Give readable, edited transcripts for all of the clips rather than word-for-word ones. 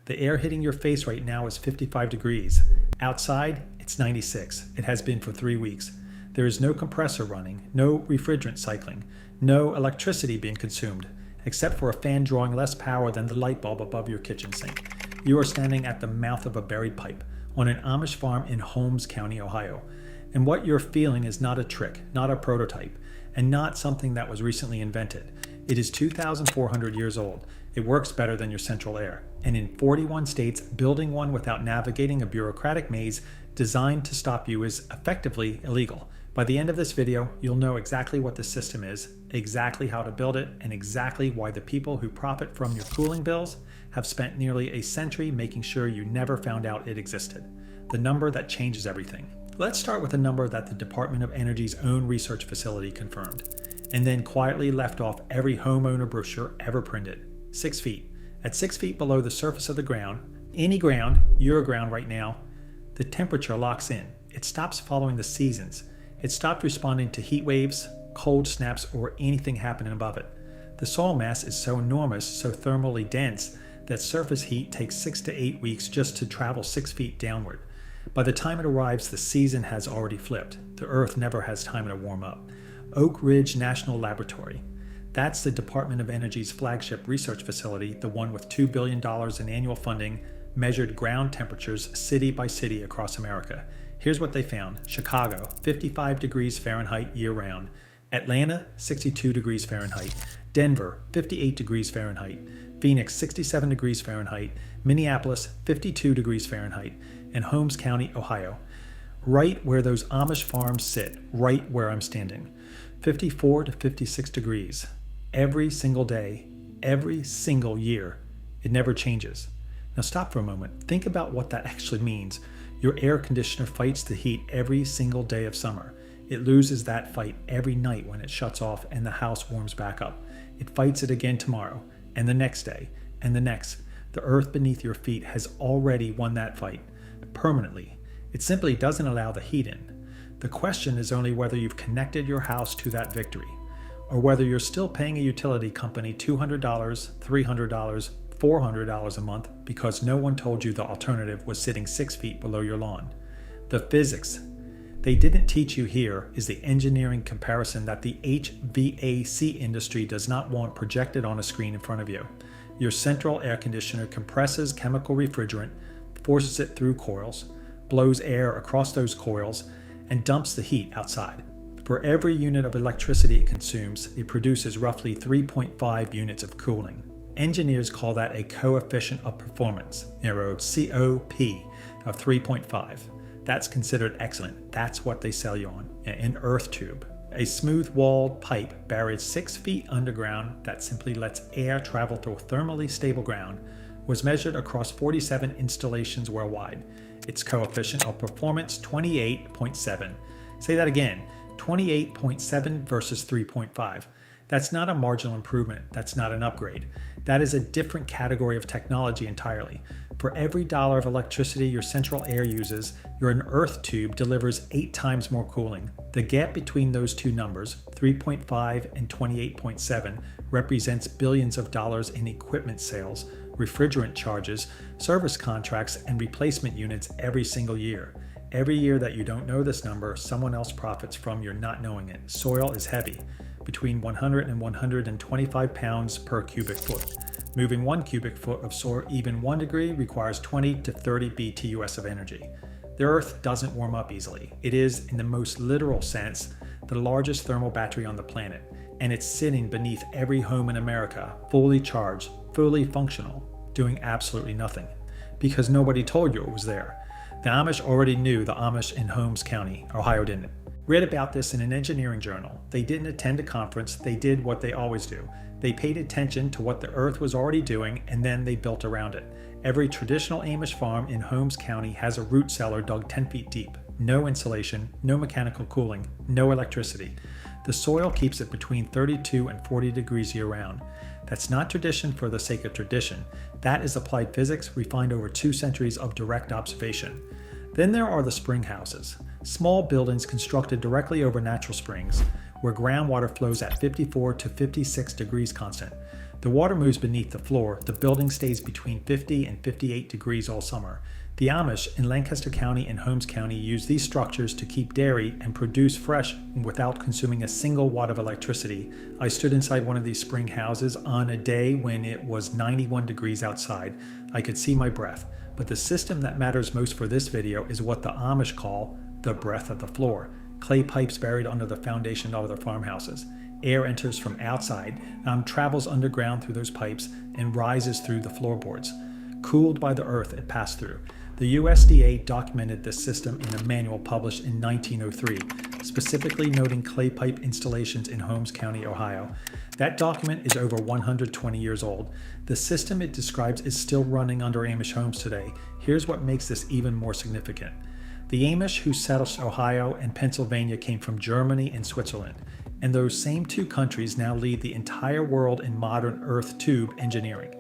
The air hitting your face right now is 55 degrees. Outside, it's 96. It has been for 3 weeks. There is no compressor running, no refrigerant cycling, no electricity being consumed, except for a fan drawing less power than the light bulb above your kitchen sink. You are standing at the mouth of a buried pipe on an Amish farm in Holmes County, Ohio. And what you're feeling is not a trick, not a prototype, and not something that was recently invented. It is 2,400 years old. It works better than your central air. And in 41 states, building one without navigating a bureaucratic maze designed to stop you is effectively illegal. By the end of this video, you'll know exactly what the system is, exactly how to build it, and exactly why the people who profit from your cooling bills have spent nearly a century making sure you never found out it existed. The number that changes everything. Let's start with a number that the Department of Energy's own research facility confirmed, and then quietly left off every homeowner brochure ever printed. 6 feet. At 6 feet below the surface of the ground, any ground, your ground right now, the temperature locks in. It stops following the seasons. It stopped responding to heat waves, cold snaps, or anything happening above it. The soil mass is so enormous, so thermally dense, that surface heat takes 6 to 8 weeks just to travel 6 feet downward. By the time it arrives, the season has already flipped. The Earth never has time to warm up. Oak Ridge National Laboratory. That's the Department of Energy's flagship research facility, the one with $2 billion in annual funding, measured ground temperatures city by city across America. Here's what they found. Chicago, 55 degrees Fahrenheit year-round. Atlanta, 62 degrees Fahrenheit. Denver, 58 degrees Fahrenheit. Phoenix, 67 degrees Fahrenheit. Minneapolis, 52 degrees Fahrenheit. And Holmes County, Ohio. Right where those Amish farms sit, right where I'm standing. 54 to 56 degrees. Every single day, every single year. It never changes. Now stop for a moment. Think about what that actually means. Your air conditioner fights the heat every single day of summer. It loses that fight every night when it shuts off and the house warms back up. It fights it again tomorrow, and the next day, and the next. The earth beneath your feet has already won that fight, permanently. It simply doesn't allow the heat in. The question is only whether you've connected your house to that victory, or whether you're still paying a utility company $200, $300, $400 a month because no one told you the alternative was sitting 6 feet below your lawn. The physics they didn't teach you here is the engineering comparison that the HVAC industry does not want projected on a screen in front of you. Your central air conditioner compresses chemical refrigerant, forces it through coils, blows air across those coils, and dumps the heat outside. For every unit of electricity it consumes, it produces roughly 3.5 units of cooling. Engineers call that a coefficient of performance, narrowed COP, of 3.5. That's considered excellent. That's what they sell you on. An earth tube, a smooth-walled pipe buried 6 feet underground that simply lets air travel through thermally stable ground, was measured across 47 installations worldwide. Its coefficient of performance, 28.7. Say that again, 28.7 versus 3.5. That's not a marginal improvement. That's not an upgrade. That is a different category of technology entirely. For every dollar of electricity your central air uses, your earth tube delivers 8 times more cooling. The gap between those two numbers, 3.5 and 28.7, represents billions of dollars in equipment sales, refrigerant charges, service contracts, and replacement units every single year. Every year that you don't know this number, someone else profits from your not knowing it. Soil is heavy, between 100 and 125 pounds per cubic foot. Moving 1 cubic foot of soil even 1 degree requires 20 to 30 BTUs of energy. The Earth doesn't warm up easily. It is, in the most literal sense, the largest thermal battery on the planet, and it's sitting beneath every home in America, fully charged, fully functional, doing absolutely nothing, because nobody told you it was there. The Amish already knew the Amish in Holmes County. Ohio didn't. Read about this in an engineering journal. They didn't attend a conference. They did what they always do. They paid attention to what the Earth was already doing, and then they built around it. Every traditional Amish farm in Holmes County has a root cellar dug 10 feet deep. No insulation, no mechanical cooling, no electricity. The soil keeps it between 32 and 40 degrees year-round. That's not tradition for the sake of tradition. That is applied physics refined over 2 centuries of direct observation. Then there are the spring houses, small buildings constructed directly over natural springs, where groundwater flows at 54 to 56 degrees constant. The water moves beneath the floor. The building stays between 50 and 58 degrees all summer. The Amish in Lancaster County and Holmes County use these structures to keep dairy and produce fresh without consuming a single watt of electricity. I stood inside one of these spring houses on a day when it was 91 degrees outside. I could see my breath, but the system that matters most for this video is what the Amish call the breath of the floor. Clay pipes buried under the foundation of their farmhouses. Air enters from outside, travels underground through those pipes, and rises through the floorboards. Cooled by the earth it passed through. The USDA documented this system in a manual published in 1903, specifically noting clay pipe installations in Holmes County, Ohio. That document is over 120 years old. The system it describes is still running under Amish homes today. Here's what makes this even more significant. The Amish who settled Ohio and Pennsylvania came from Germany and Switzerland, and those same two countries now lead the entire world in modern earth tube engineering.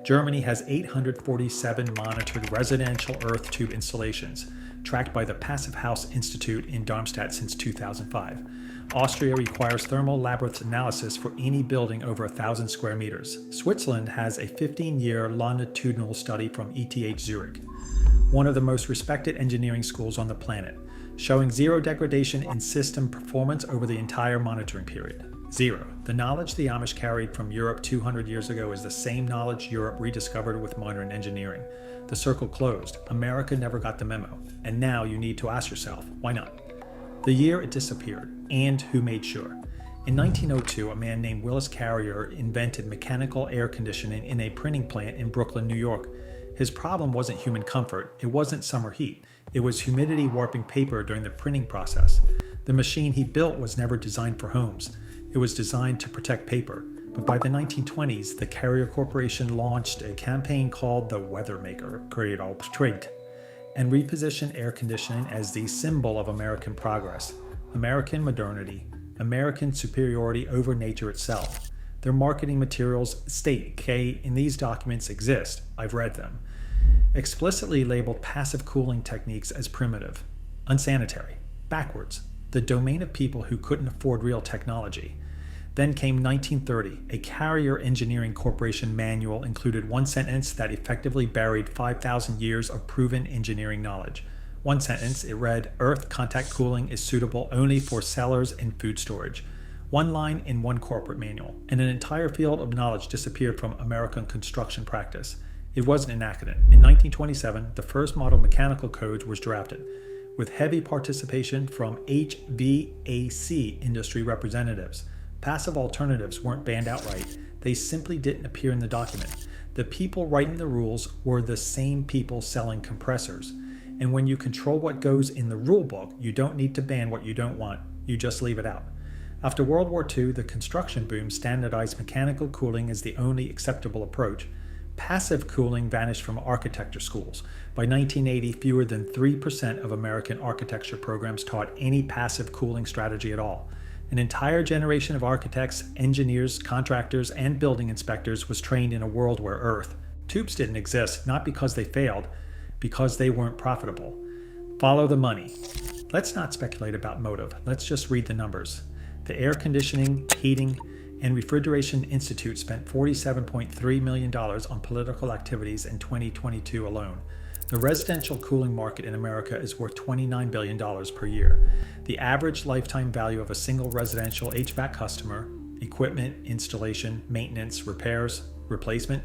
Germany has 847 monitored residential earth tube installations, tracked by the Passive House Institute in Darmstadt since 2005. Austria requires thermal labyrinth analysis for any building over 1,000 square meters. Switzerland has a 15-year longitudinal study from ETH Zurich, one of the most respected engineering schools on the planet, showing zero degradation in system performance over the entire monitoring period. Zero. The knowledge the Amish carried from Europe 200 years ago is the same knowledge Europe rediscovered with modern engineering. The circle closed. America never got the memo. And now you need to ask yourself, why not? The year it disappeared, and who made sure. In 1902, a man named Willis Carrier invented mechanical air conditioning in a printing plant in Brooklyn, New York. His problem wasn't human comfort. It wasn't summer heat. It was humidity warping paper during the printing process. The machine he built was never designed for homes. It was designed to protect paper. But by the 1920s, the Carrier Corporation launched a campaign called the Weathermaker, create all trait, and repositioned air conditioning as the symbol of American progress, American modernity, American superiority over nature itself. Their marketing materials state, in these documents exist, I've read them, explicitly labeled passive cooling techniques as primitive, unsanitary, backwards, the domain of people who couldn't afford real technology. Then came 1930. A Carrier Engineering Corporation manual included one sentence that effectively buried 5,000 years of proven engineering knowledge. One sentence, it read, "Earth contact cooling is suitable only for cellars and food storage." One line in one corporate manual, and an entire field of knowledge disappeared from American construction practice. It wasn't an accident. In 1927, the first model mechanical code was drafted, with heavy participation from HVAC industry representatives. Passive alternatives weren't banned outright. They simply didn't appear in the document. The people writing the rules were the same people selling compressors. And when you control what goes in the rule book, you don't need to ban what you don't want. You just leave it out. After World War II, the construction boom standardized mechanical cooling as the only acceptable approach. Passive cooling vanished from architecture schools. By 1980, fewer than 3% of American architecture programs taught any passive cooling strategy at all. An entire generation of architects, engineers, contractors, and building inspectors was trained in a world where earth tubes didn't exist, not because they failed, because they weren't profitable. Follow the money. Let's not speculate about motive. Let's just read the numbers. The Air Conditioning, Heating, and Refrigeration Institute spent $47.3 million on political activities in 2022 alone. The residential cooling market in America is worth $29 billion per year. The average lifetime value of a single residential HVAC customer, equipment, installation, maintenance, repairs, replacement,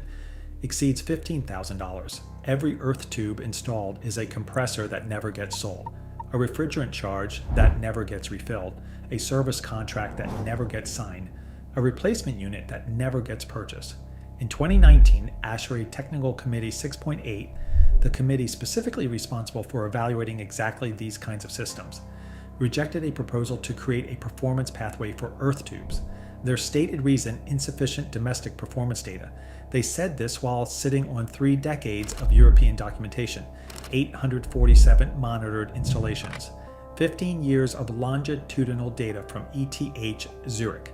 exceeds $15,000. Every earth tube installed is a compressor that never gets sold, a refrigerant charge that never gets refilled, a service contract that never gets signed, a replacement unit that never gets purchased. In 2019, ASHRAE Technical Committee 6.8, the committee specifically responsible for evaluating exactly these kinds of systems, rejected a proposal to create a performance pathway for earth tubes. Their stated reason, insufficient domestic performance data. They said this while sitting on 3 decades of European documentation, 847 monitored installations, 15 years of longitudinal data from ETH Zurich.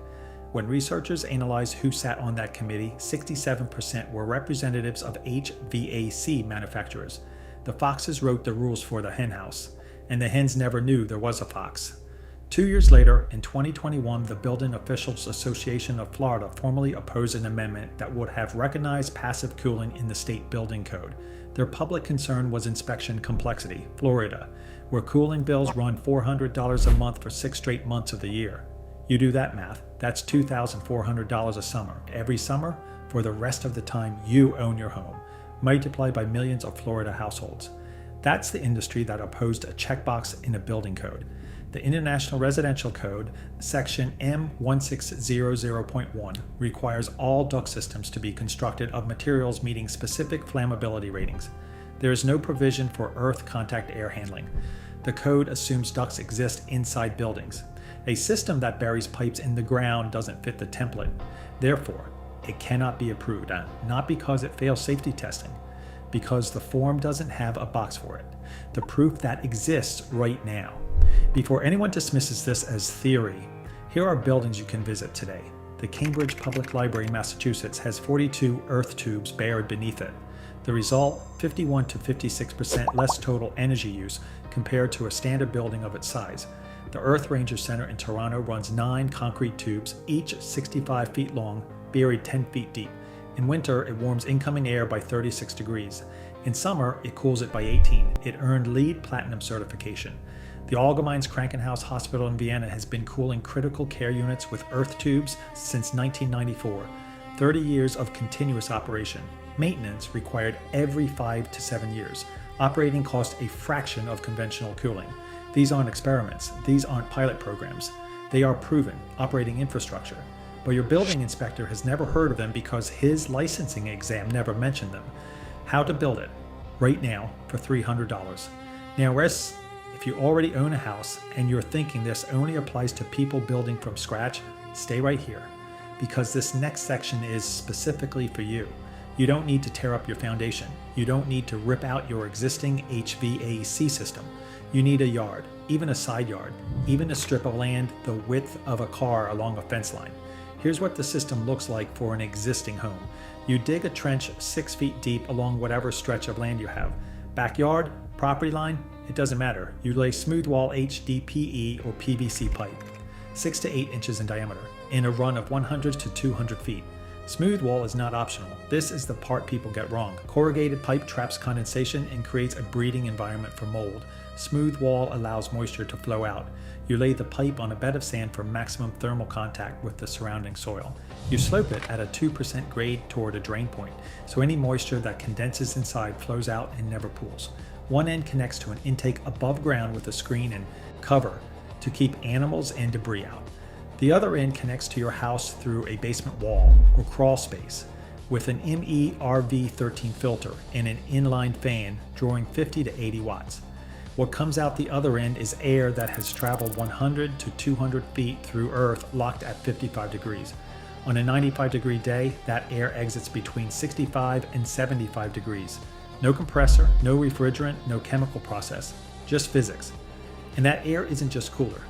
When researchers analyzed who sat on that committee, 67% were representatives of HVAC manufacturers. The foxes wrote the rules for the hen house, and the hens never knew there was a fox. 2 years later, in 2021, the Building Officials Association of Florida formally opposed an amendment that would have recognized passive cooling in the state building code. Their public concern was inspection complexity, Florida, where cooling bills run $400 a month for 6 straight months of the year. You do that math, that's $2,400 a summer, every summer for the rest of the time you own your home, multiplied by millions of Florida households. That's the industry that opposed a checkbox in a building code. The International Residential Code, section M1600.1, requires all duct systems to be constructed of materials meeting specific flammability ratings. There is no provision for earth contact air handling. The code assumes ducts exist inside buildings. A system that buries pipes in the ground doesn't fit the template. Therefore, it cannot be approved, not because it fails safety testing, because the form doesn't have a box for it. The proof that exists right now. Before anyone dismisses this as theory, here are buildings you can visit today. The Cambridge Public Library in Massachusetts has 42 earth tubes buried beneath it. The result, 51 to 56% less total energy use compared to a standard building of its size. The Earth Ranger Center in Toronto runs 9 concrete tubes, each 65 feet long, buried 10 feet deep. In winter, it warms incoming air by 36 degrees. In summer, it cools it by 18. It earned LEED Platinum certification. The Allgemeines Krankenhaus Hospital in Vienna has been cooling critical care units with earth tubes since 1994. 30 years of continuous operation. Maintenance required every 5 to 7 years. Operating cost a fraction of conventional cooling. These aren't experiments. These aren't pilot programs. They are proven operating infrastructure. But your building inspector has never heard of them because his licensing exam never mentioned them. How to build it, right now, for $300. Now, if you already own a house and you're thinking this only applies to people building from scratch, stay right here, because this next section is specifically for you. You don't need to tear up your foundation. You don't need to rip out your existing HVAC system. You need a yard, even a side yard, even a strip of land the width of a car along a fence line. Here's what the system looks like for an existing home. You dig a trench 6 feet deep along whatever stretch of land you have. Backyard, property line, it doesn't matter. You lay smooth wall HDPE or PVC pipe, 6 to 8 inches in diameter, in a run of 100 to 200 feet. Smooth wall is not optional. This is the part people get wrong. Corrugated pipe traps condensation and creates a breeding environment for mold. Smooth wall allows moisture to flow out. You lay the pipe on a bed of sand for maximum thermal contact with the surrounding soil. You slope it at a 2% grade toward a drain point, so any moisture that condenses inside flows out and never pools. One end connects to an intake above ground with a screen and cover to keep animals and debris out. The other end connects to your house through a basement wall or crawl space with an MERV13 filter and an inline fan drawing 50 to 80 watts. What comes out the other end is air that has traveled 100 to 200 feet through Earth locked at 55 degrees. On a 95-degree day, that air exits between 65 and 75 degrees. No compressor, no refrigerant, no chemical process, just physics. And that air isn't just cooler,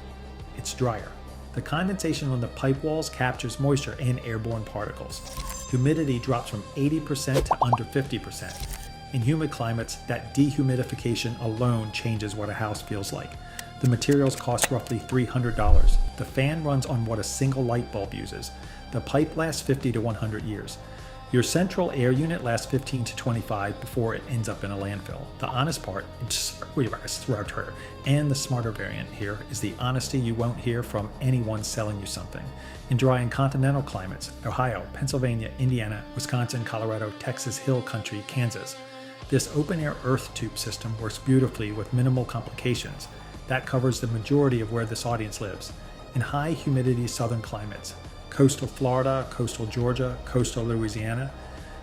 it's drier. The condensation on the pipe walls captures moisture and airborne particles. Humidity drops from 80% to under 50%. In humid climates, that dehumidification alone changes what a house feels like. The materials cost roughly $300. The fan runs on what a single light bulb uses. The pipe lasts 50 to 100 years. Your central air unit lasts 15 to 25 before it ends up in a landfill. The honest part, and the smarter variant here, is the honesty you won't hear from anyone selling you something. In dry and continental climates, Ohio, Pennsylvania, Indiana, Wisconsin, Colorado, Texas, Hill Country, Kansas, this open-air earth tube system works beautifully with minimal complications. That covers the majority of where this audience lives. In high humidity southern climates, coastal Florida, coastal Georgia, coastal Louisiana,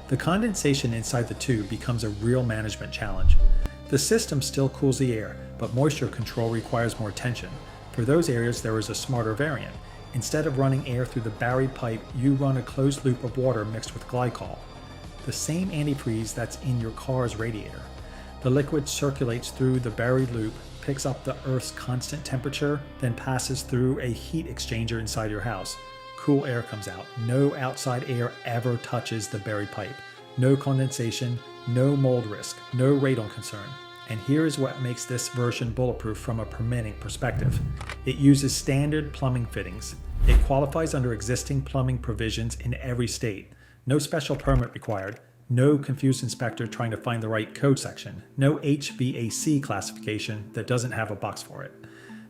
the condensation inside the tube becomes a real management challenge. The system still cools the air, but moisture control requires more attention. For those areas, there is a smarter variant. Instead of running air through the buried pipe, you run a closed loop of water mixed with glycol, the same antifreeze that's in your car's radiator. The liquid circulates through the buried loop, picks up the Earth's constant temperature, then passes through a heat exchanger inside your house. Cool air comes out. No outside air ever touches the buried pipe. No condensation, no mold risk, no radon concern. And here is what makes this version bulletproof from a permitting perspective. It uses standard plumbing fittings. It qualifies under existing plumbing provisions in every state. No special permit required. No confused inspector trying to find the right code section. No HVAC classification that doesn't have a box for it.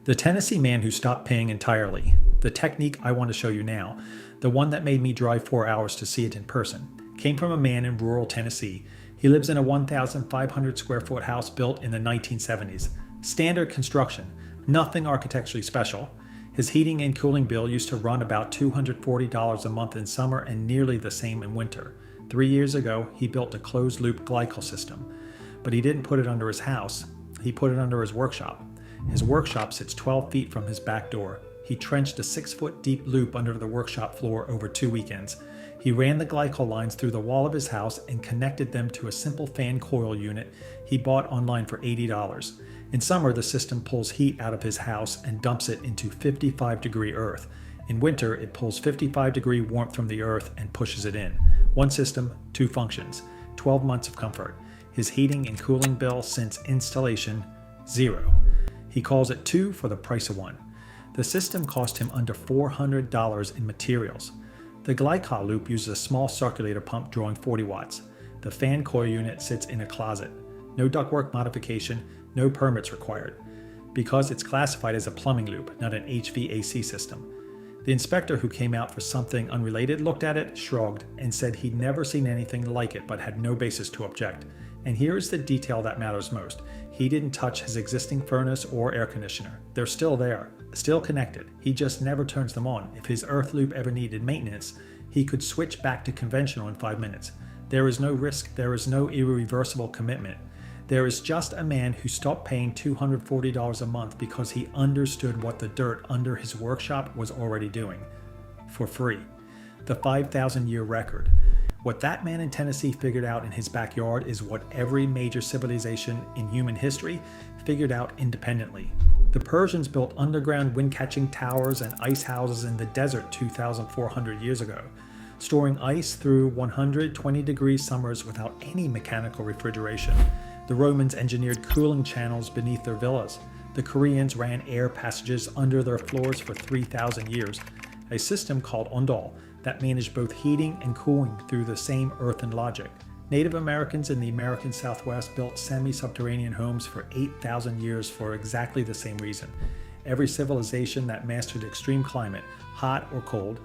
The Tennessee man who stopped paying entirely. The technique I want to show you now, the one that made me drive 4 hours to see it in person, came from a man in rural Tennessee. He lives in a 1,500 square foot house built in the 1970s. Standard construction, nothing architecturally special. His heating and cooling bill used to run about $240 a month in summer and nearly the same in winter. 3 years ago, he built a closed-loop glycol system, but he didn't put it under his house. He put it under his workshop. His workshop sits 12 feet from his back door. He trenched a 6-foot deep loop under the workshop floor over 2 weekends. He ran the glycol lines through the wall of his house and connected them to a simple fan coil unit he bought online for $80. In summer, the system pulls heat out of his house and dumps it into 55-degree earth. In winter, it pulls 55-degree warmth from the earth and pushes it in. One system, 2 functions, 12 months of comfort. His heating and cooling bill since installation, $0. He calls it 2 for the price of 1. The system cost him under $400 in materials. The glycol loop uses a small circulator pump drawing 40 watts. The fan coil unit sits in a closet. No ductwork modification, no permits required, because it's classified as a plumbing loop, not an HVAC system. The inspector who came out for something unrelated looked at it, shrugged, and said he'd never seen anything like it but had no basis to object. And here is the detail that matters most. He didn't touch his existing furnace or air conditioner. They're still there, still connected. He just never turns them on. If his earth loop ever needed maintenance, he could switch back to conventional in 5 minutes. There is no risk, there is no irreversible commitment. There is just a man who stopped paying $240 a month because he understood what the dirt under his workshop was already doing. For free. The 5,000-year record. What that man in Tennessee figured out in his backyard is what every major civilization in human history figured out independently. The Persians built underground wind-catching towers and ice houses in the desert 2,400 years ago, storing ice through 120-degree summers without any mechanical refrigeration. The Romans engineered cooling channels beneath their villas. The Koreans ran air passages under their floors for 3,000 years, a system called ondol that managed both heating and cooling through the same earthen logic. Native Americans in the American Southwest built semi-subterranean homes for 8,000 years for exactly the same reason. Every civilization that mastered extreme climate, hot or cold,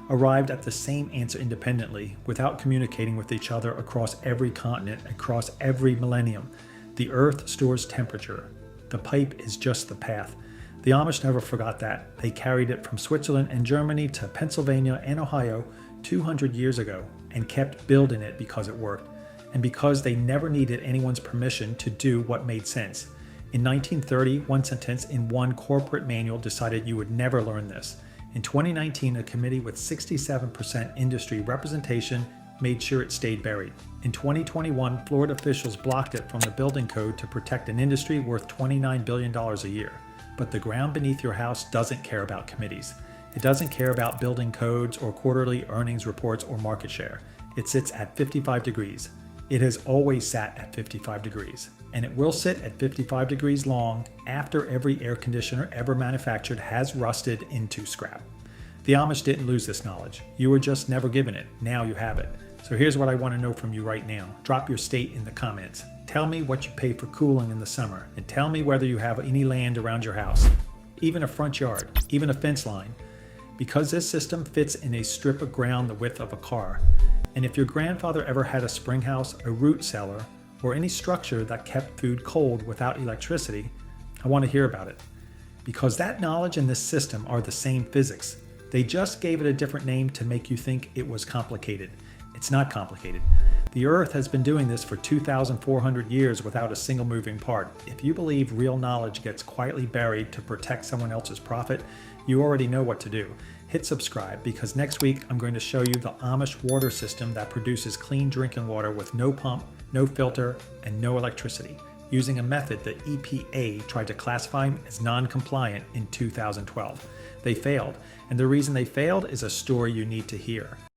arrived at the same answer independently, without communicating with each other across every continent, across every millennium. The earth stores temperature. The pipe is just the path. The Amish never forgot that. They carried it from Switzerland and Germany to Pennsylvania and Ohio 200 years ago and kept building it because it worked, and because they never needed anyone's permission to do what made sense. In 1930, one sentence in one corporate manual decided you would never learn this. In 2019, a committee with 67% industry representation made sure it stayed buried. In 2021, Florida officials blocked it from the building code to protect an industry worth $29 billion a year. But the ground beneath your house doesn't care about committees. It doesn't care about building codes or quarterly earnings reports or market share. It sits at 55 degrees. It has always sat at 55 degrees, and it will sit at 55 degrees long after every air conditioner ever manufactured has rusted into scrap. The Amish didn't lose this knowledge. You were just never given it. Now you have it. So here's what I want to know from you right now. Drop your state in the comments. Tell me what you pay for cooling in the summer, and tell me whether you have any land around your house, even a front yard, even a fence line, because this system fits in a strip of ground the width of a car. And if your grandfather ever had a spring house, a root cellar, or any structure that kept food cold without electricity, I want to hear about it. Because that knowledge and this system are the same physics. They just gave it a different name to make you think it was complicated. It's not complicated. The Earth has been doing this for 2,400 years without a single moving part. If you believe real knowledge gets quietly buried to protect someone else's profit, you already know what to do. Hit subscribe, because next week I'm going to show you the Amish water system that produces clean drinking water with no pump, no filter, and no electricity, using a method that EPA tried to classify as non-compliant in 2012. They failed, and the reason they failed is a story you need to hear.